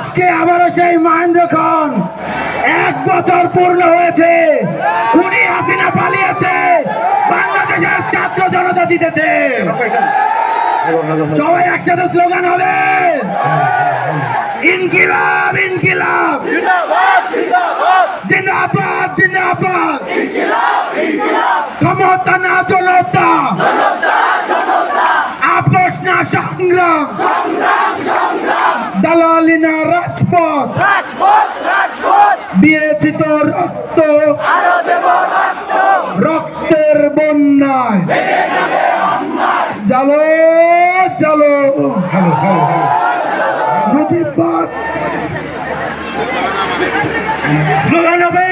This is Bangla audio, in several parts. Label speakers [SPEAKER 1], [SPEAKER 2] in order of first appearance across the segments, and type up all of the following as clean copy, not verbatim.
[SPEAKER 1] আজকে আবারও সেই মহেন্দ্র খান 1 বছর পূর্ণ হয়েছে। খুনি হাসিনা পালিয়েছে, বাংলাদেশের ছাত্র জনতা জিতেছে। সবাই একসাথে স্লোগান হবে, ইনকিলাব ইনকিলাব জিন্দাবাদ জিন্দাবাদ, ক্ষমতা না জনতা, আপোষ না সংগ্রাম, দালালি না রাজপথ, দিয়েছি তো রক্ত, রক্তের বন্যায় জালো জালো। মুজিবাদ স্লোগান হবে,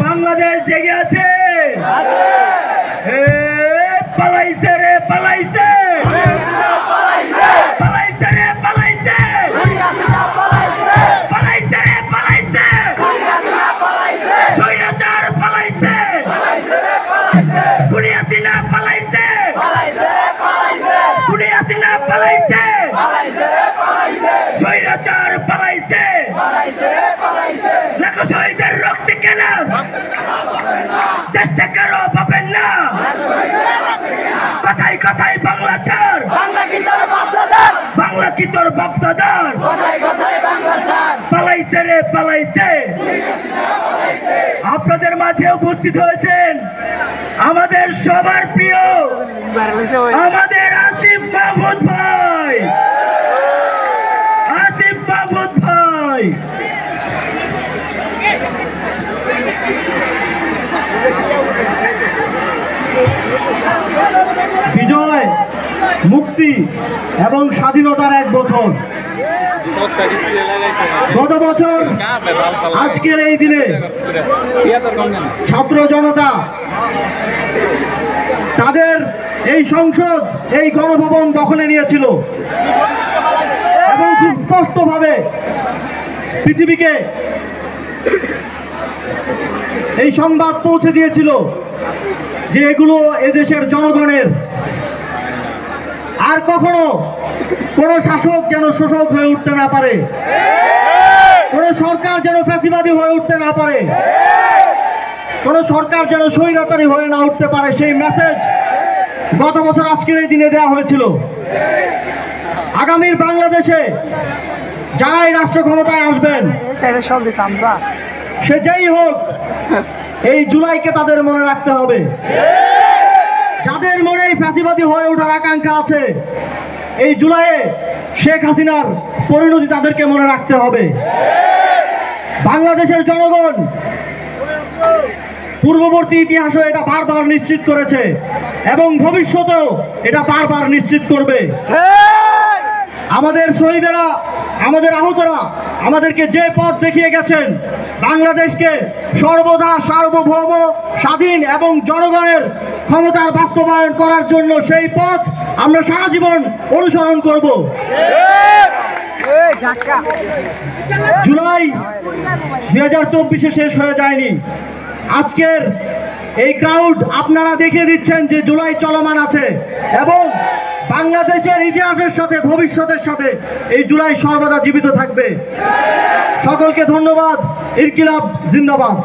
[SPEAKER 1] বাংলাদেশ জেগে আছে, পালাইছে রে পালাইছে, পালাইছে রে পালাইছে, পালাইছে রে পালাইছে, স্বৈরাচার পালাইছে, খুনি হাসিনা পালাইছে, খুনি হাসিনা পালাইছে, স্বৈরাচার পালাইছে, লাখো শহীদের রক্তে কেন দেশ থেকে পাবেন না, কথাই কথাই বাংলা ছাড়, বাংলা কি তোর বাপদাদার, পালাইছে রে পালাইছে। আপনাদের মাঝে উপস্থিত হয়েছেন আমাদের সবার প্রিয় আমাদের আসিফ মাহমুদ ভাই, আসিফ মাহমুদ ভাই। বিজয়, মুক্তি এবং স্বাধীনতার 1 বছর। গত বছর আজকের এই দিনে ছাত্র জনতা তাদের এই সংসদ, এই গণভবন দখলে নিয়েছিল এবং খুব স্পষ্টভাবে পৃথিবীকে এই সংবাদ পৌঁছে দিয়েছিল যে এগুলো এদেশের জনগণের। আর কখনো কোনো শাসক যেন শোষক হয়ে উঠতে না পারে, কোনো সরকার যেন ফ্যাসিবাদী হয়ে উঠতে না পারে, কোনো সরকার যেন স্বৈরাচারী হয়ে না উঠতে পারে, সেই মেসেজ গত বছর আজকের এই দিনে দেওয়া হয়েছিল। আগামীর বাংলাদেশে যারাই রাষ্ট্র ক্ষমতায় আসবেন, সে যেই হোক, এই জুলাইকে তাদের মনে রাখতে হবে। যাদের মনে ফ্যাসিবাদী হয়ে ওঠার আকাঙ্ক্ষা আছে, এই জুলাইয়ে শেখ হাসিনার পরিণতি তাদেরকে মনে রাখতে হবে। বাংলাদেশের জনগণ পূর্ববর্তী ইতিহাসও এটা বারবার নিশ্চিত করেছে এবং ভবিষ্যতেও এটা বারবার নিশ্চিত করবে। আমাদের শহীদেরা, আমাদের আহতরা আমাদেরকে যে পথ দেখিয়ে গেছেন, বাংলাদেশকে সর্বদা সার্বভৌম, স্বাধীন এবং জনগণের ক্ষমতার বাস্তবায়ন করার জন্য সেই পথ আমরা সারা জীবন অনুসরণ করব। জুলাই 2024-এ শেষ হয়ে যায়নি। আজকের এই ক্রাউড আপনারা দেখিয়ে দিচ্ছেন যে জুলাই চলমান আছে এবং বাংলাদেশের ইতিহাসের সাথে, ভবিষ্যতের সাথে এই জুলাই সর্বদা জীবিত থাকবে। সকলকে ধন্যবাদ। ইনকিলাব জিন্দাবাদ।